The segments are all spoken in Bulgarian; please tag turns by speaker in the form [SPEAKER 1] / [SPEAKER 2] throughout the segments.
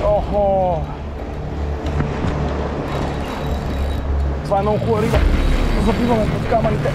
[SPEAKER 1] Охо! Това е много хубава риба. Забиваме под камъните.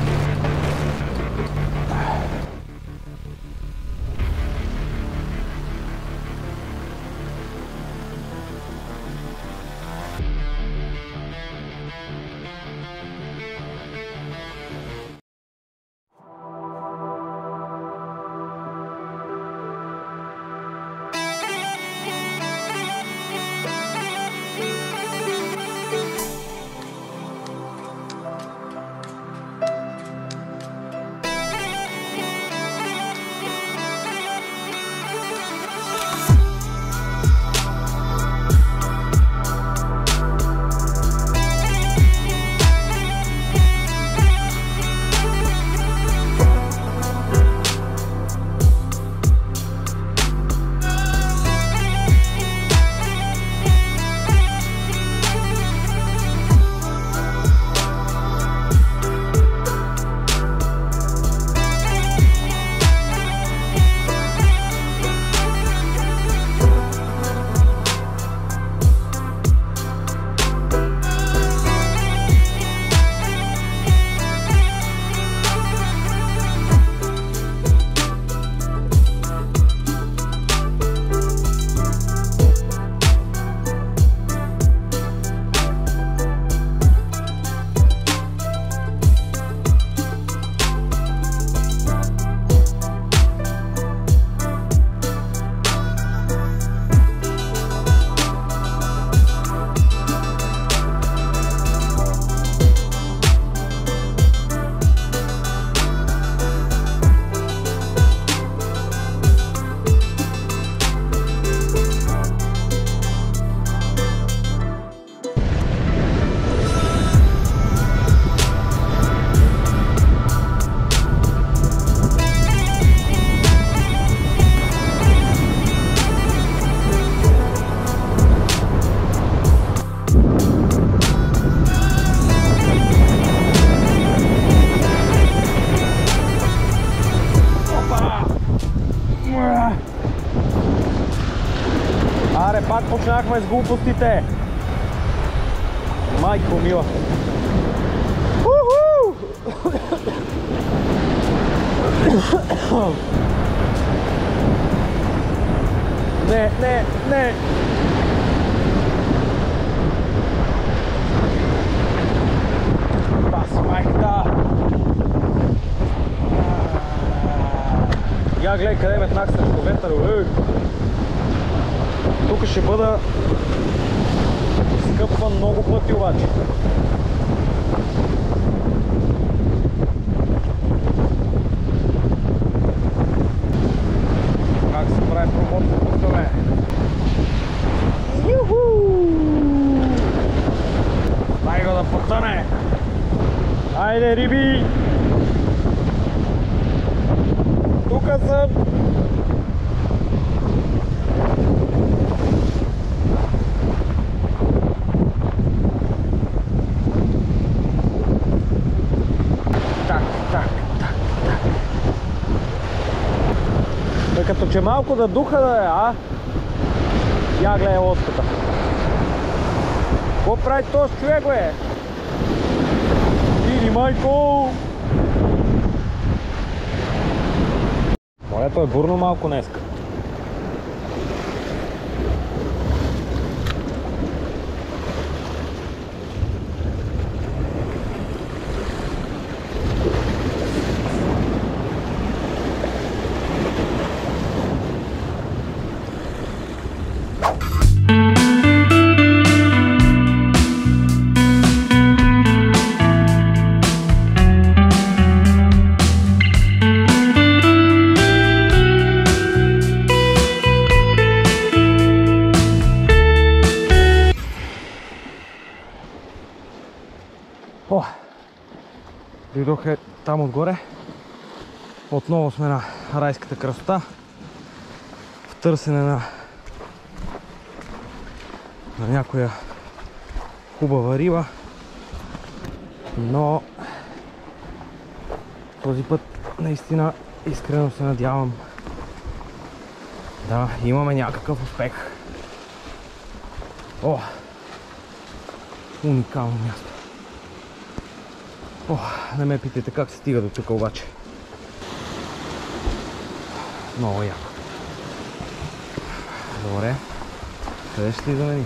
[SPEAKER 1] Аре, пак почнахме с глупостите. Майко мила. Не, не, не. Баси майката. Я гледай къде ме тнах срещу ветър. Тук ще бъда скъпван много пъти обаче. Как се прави промотка тук, бе? Юху! Дай го да потъне! Айде, риби! Тука съм! Като че малко да духа да е, а? Я гледай лодката. Какво прави този човек, бе? Иди, майко! Морето е бурно малко днеска. Дойдох там отгоре. Отново сме на райската красота. В търсене на някоя хубава риба. Но Този път наистина искрено се надявам да имаме някакъв успех. О! Уникално място. О, не ме питайте как се стига до тук обаче. Много яко. Добре. Къде ще идваме ни?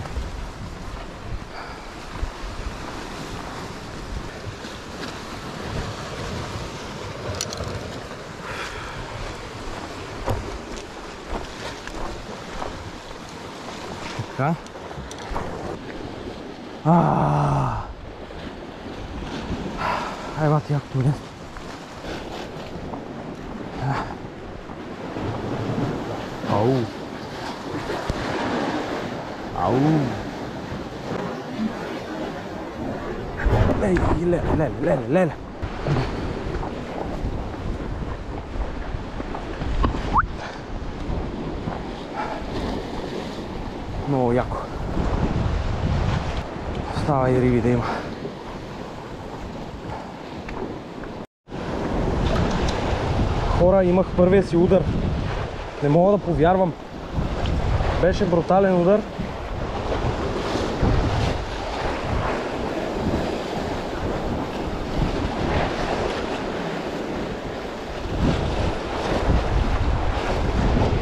[SPEAKER 1] Така. Ай, бати, якото място. Ау. Ау. Ей, леле. Много яко. Става и риби да има. Хора, имах първия си удар. Не мога да повярвам. Беше брутален удар.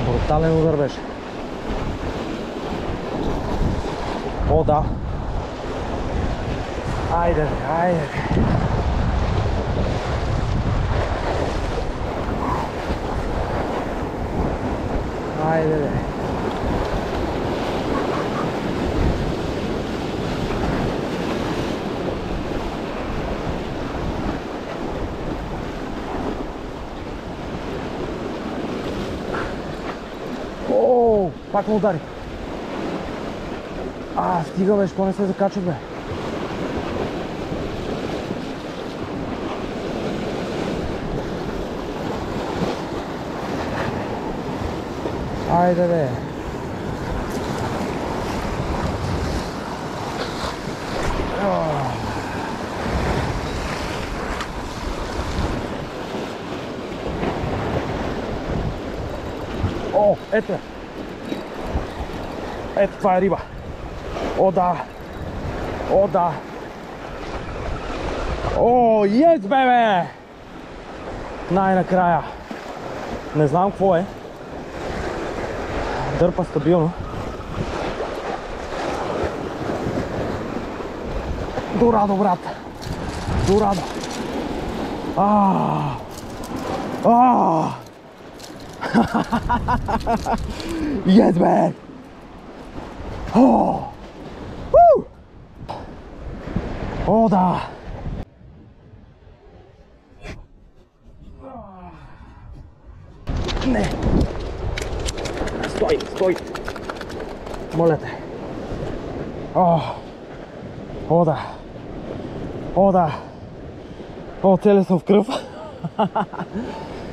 [SPEAKER 1] Брутален удар беше. О, да. Айде. Айде. О, пак ме удари. Стига бе, що не се закача бе. Айде бе. О, ето. Ето, това е риба. О, да. О, ес, бебе! Най-накрая. Не знам какво е. Дърпа стабилно. Дорадо, брат. Дорадо. Yes, man. О, да. Не. Стой. Моля те. О, да. О, целия съм в кръв.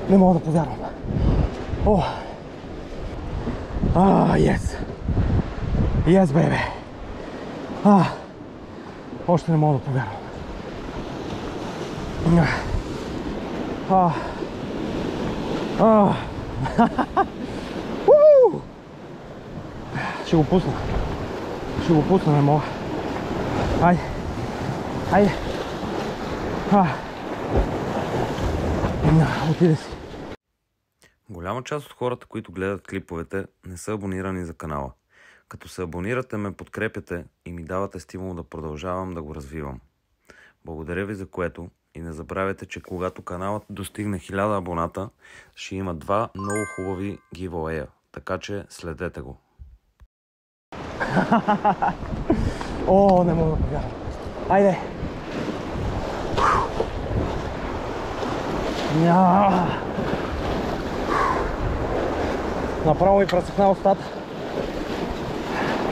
[SPEAKER 1] Не мога да повярвам. Yes. Yes, бебе. Още не мога да повярвам. Ще го пусна, не мога. Айде. Отиде си.
[SPEAKER 2] Голяма част от хората, които гледат клиповете, не са абонирани за канала. Като се абонирате, ме подкрепяте и ми давате стимул да продължавам да го развивам. Благодаря ви за което и не забравяйте, че когато каналът достигне 1000 абоната, ще има 2 много хубави giveaway-а, така че следете го.
[SPEAKER 1] О, не мога да повярвам. Айде! Направо ми пресъхна устата.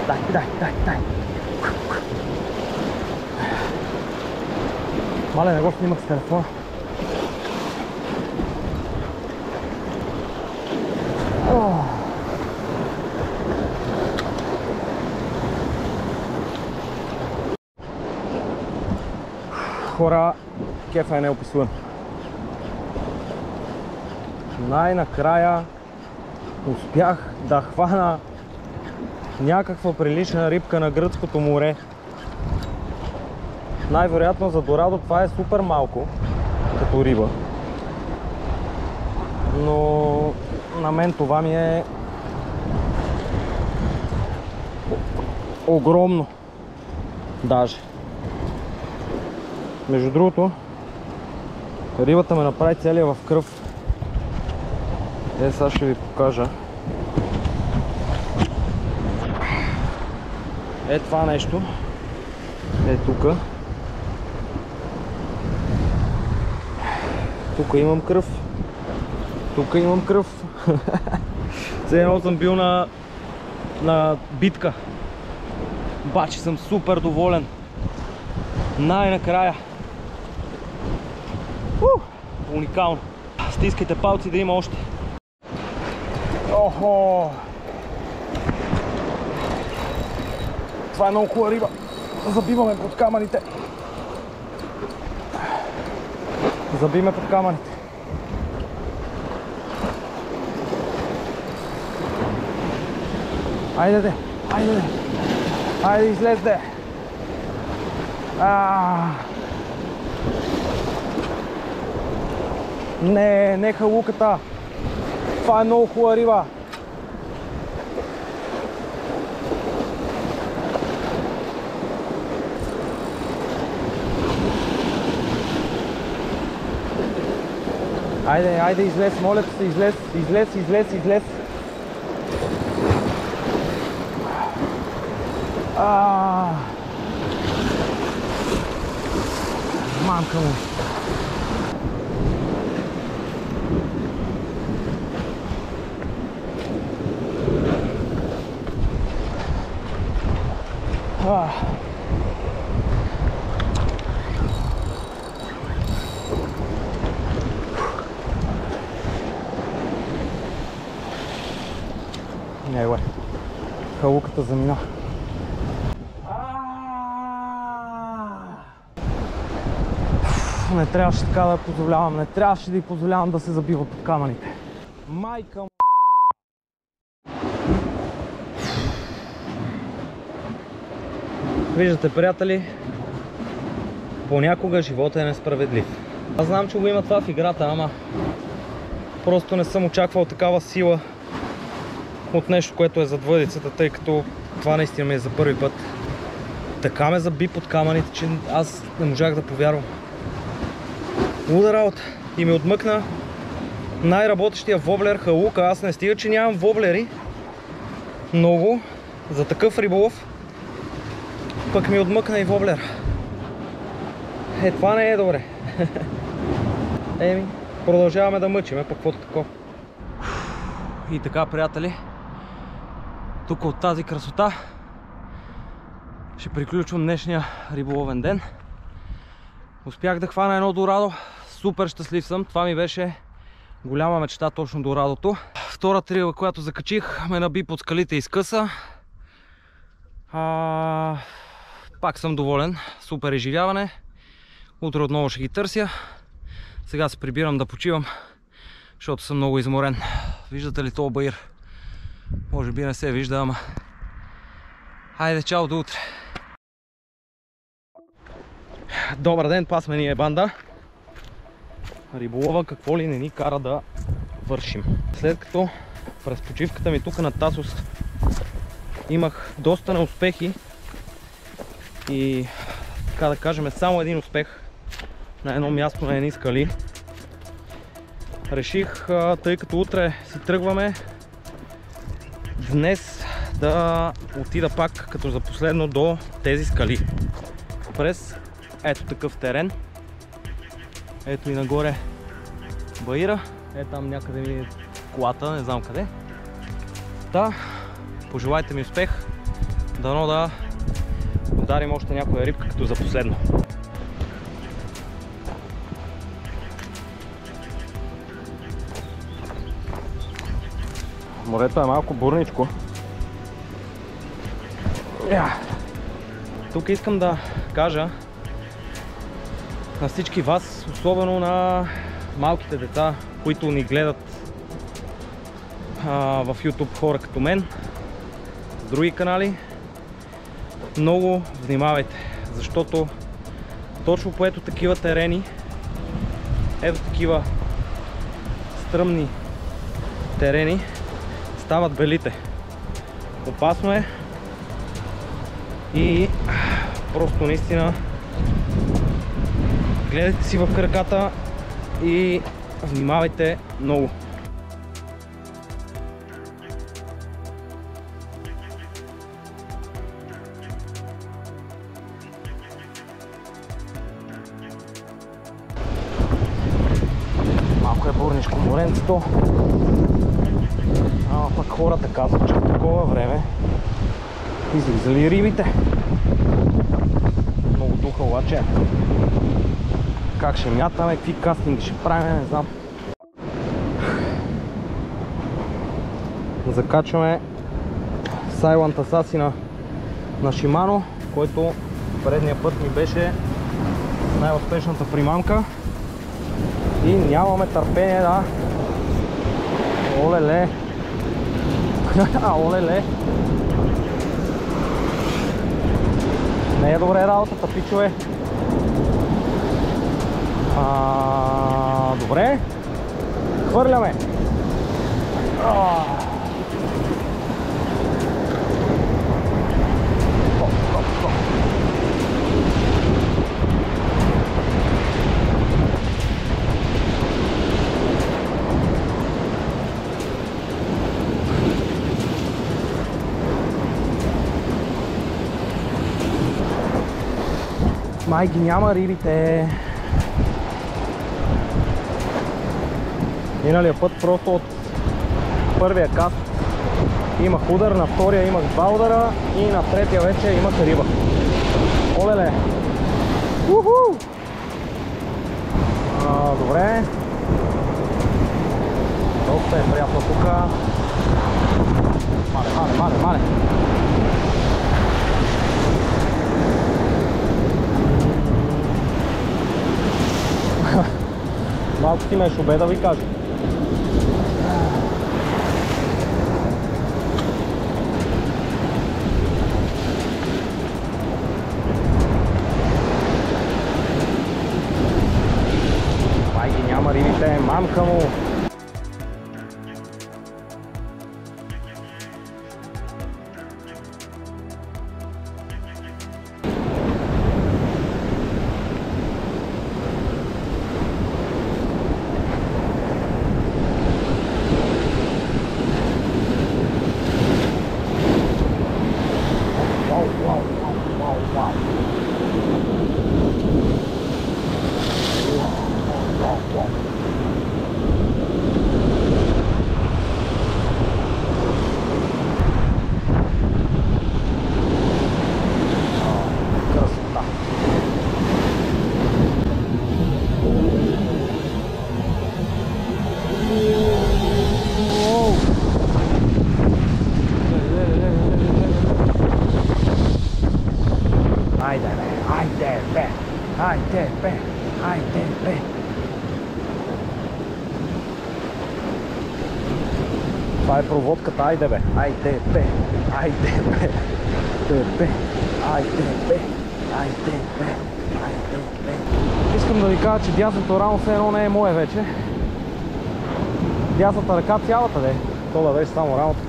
[SPEAKER 1] Дай. Мале, не го снимах с телефона. Хора, кефа е неописуем. Най-накрая успях да хвана някаква прилична рибка на Гръцкото море. Най-вероятно за дорадо това е супер малко като риба, но на мен това ми е огромно даже. Между другото, рибата ме направи целия в кръв. Сега ще ви покажа. Е това нещо. Е тука. Тук имам кръв. Тук имам кръв. Все едно съм бил на битка. Обаче съм супер доволен. Най-накрая. Уникално. Стискайте палци да има още. Охо! Това е много хубава риба. Забиваме под камъните. Забиме под камъните. Айде де! Айде де! Айде излез де! Не халуката! Това е много хубава риба! Айде, излез, моля те се, излез. Мамка му. Не, халуката замина. Не трябваше така да позволявам, не трябваше да й позволявам да се забива под камъните. Майка му. Виждате, приятели, понякога живота е несправедлив. Аз знам, че го има това в играта, ама просто не съм очаквал такава сила от нещо, което е зад въдицата, тъй като това наистина ми е за първи път. Така ме заби под камъните, че аз не можах да повярвам. Луда работа. И ми отмъкна най-работещия воблер халука. Аз не стига, че нямам воблери много за такъв риболов, пък ми отмъкна и воблер. Е, това не е добре. Еми, продължаваме да мъчиме, пък каквото такова. И така, приятели, тук от тази красота ще приключвам днешния риболовен ден. Успях да хвана едно дорадо. Супер щастлив съм. Това ми беше голяма мечта, точно дорадото. Втората риба, която закачих, ме наби под скалите и скъса. Пак съм доволен. Супер изживяване. Утре отново ще ги търся. Сега се прибирам да почивам, защото съм много изморен. Виждате ли този баир? Може би не се вижда, ама... Хайде, чао, до утре! Добър ден, това сме ние, банда. Риболова какво ли не ни кара да вършим. След като през почивката ми тук на Тасос имах доста неуспехи и, така да кажем, само един успех на едно място на едни скали, реших, тъй като утре си тръгваме, днес да отида пак като за последно до тези скали. През ето такъв терен. Ето и нагоре баира. Е там някъде ми е колата, не знам къде. Да, пожелайте ми успех. Дано да ударим още някоя рибка като за последно. Морето е малко бурничко. Тук искам да кажа на всички вас, особено на малките деца, които ни гледат в YouTube хора като мен, с други канали. Много внимавайте, защото точно по ето такива терени, ето такива стръмни терени стават белите. Опасно е и просто наистина гледайте си в краката и внимавайте много. Малко е бурничко моренцето. Пък хората казват, че в такова време излизали рибите. Много духа обаче. Как ще мятаме, какви кастинги ще правим, не знам. Закачваме Silent Assassin на Shimano, който предния път ми беше най-успешната примамка. И нямаме търпение да... Олеле! Олеле! Не е добре работата, пичове. Добре. Хвърляме. Май ги няма рибите. Миналия път просто от първия каст имах удар, на втория имах два удара и на третия вече имах риба. Олеле! Уху! Добре. Доста е приятно тук. Мале! Малко ти ме шубе да ви кажа. Май ги няма рибите, мамка му. Хайде бе! Това е проводката, айде бе! Айде бе! Искам да ви кажа, че дясното рамо все едно не е мое вече. Дясната ръка цялата де. То да беше само рамото.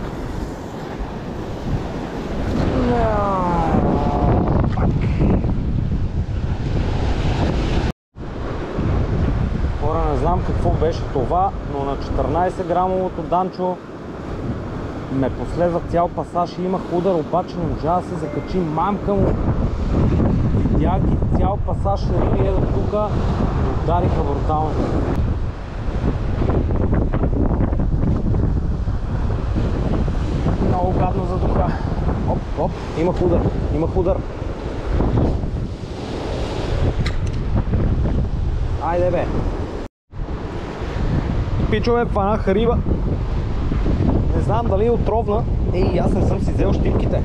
[SPEAKER 1] Хора, не знам какво беше това, но на 14 грамовото данчо ме последва цял пасаж и имах удар, обаче не можа да се закачи, мамка му. Видях ги цял пасаж риби ето тук, удариха брутално. Много гадно за духа. Оп, имах удар. Айде бе. Пичове, фанах риба. Не знам дали е отровна. Ей, аз не съм си взел щипките.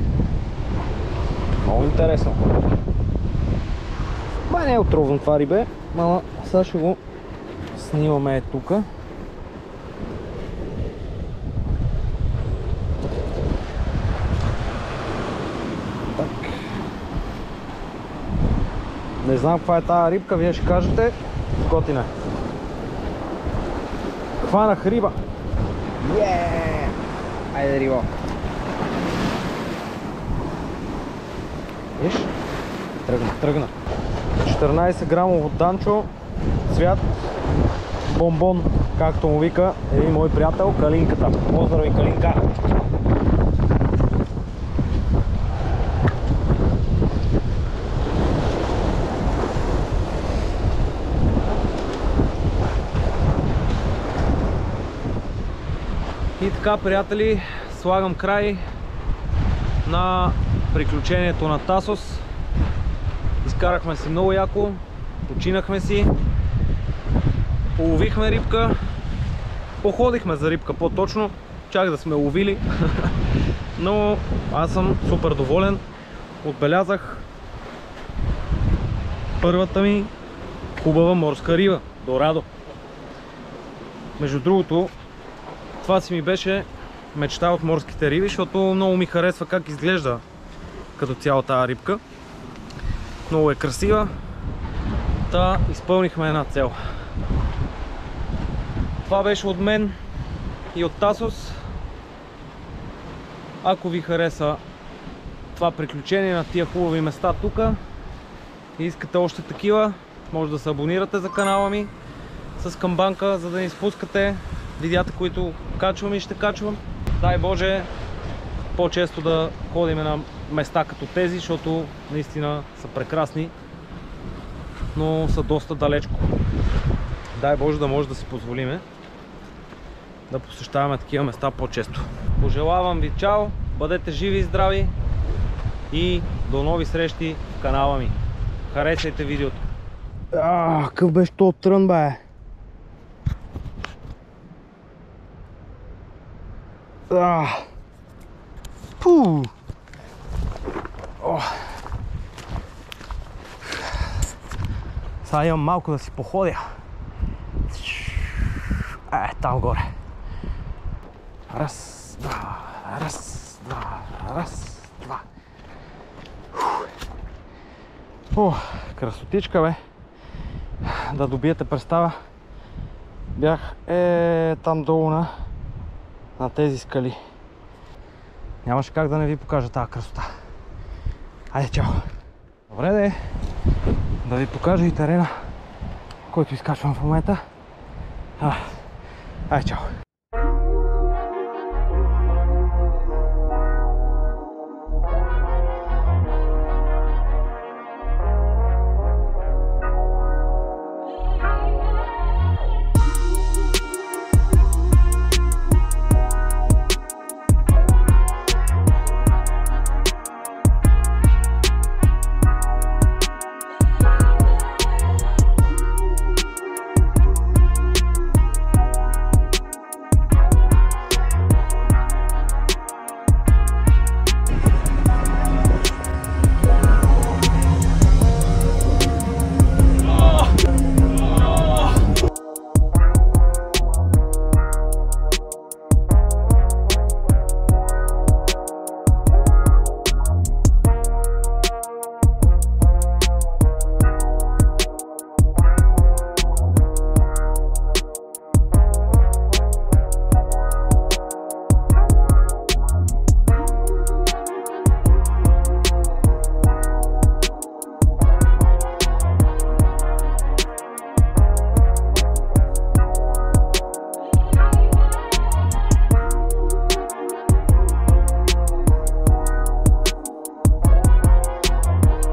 [SPEAKER 1] Много интересно. Май не е отровно това рибе. Мама, сега ще го снимаме тук. Не знам каква е тази рибка, вие ще кажете. Готина е. Хванах риба. Айде риба. Виж? Тръгна. 14 грамово данчо, цвят, бомбон, както му вика един мой приятел, Калинката. Поздрави, Калинка! И така, приятели, слагам край на приключението на Тасос. Изкарахме си много яко, починахме си, уловихме рибка, походихме за рибка по-точно, чак да сме ловили, но аз съм супер доволен. Отбелязах първата ми хубава морска риба, дорадо. Между другото, това си ми беше мечта от морските риби, защото много ми харесва как изглежда като цяла тази рибка. Много е красива. Та изпълнихме една цел. Това беше от мен и от Тасос. Ако ви хареса това приключение на тия хубави места тук и искате още такива, може да се абонирате за канала ми с камбанка, за да не изпускате видеята, които качвам и ще качвам. Дай Боже по-често да ходим на места като тези, защото наистина са прекрасни, но са доста далечко. Дай Боже да може да си позволиме да посещаваме такива места по-често. Пожелавам ви чао, бъдете живи и здрави и до нови срещи в канала ми. Харесайте видеото. Какъв беше то трън, бе? Сега имам малко да си походя. Там горе. Раз, два, раз, два, раз, два. Красотичка, бе. Да добиете представа. Бях там долу на тези скали. Нямаше как да не ви покажа тази красота. Айде, чао! Добре де, да ви покажа и терена, който изкачвам в момента. Айде, чао!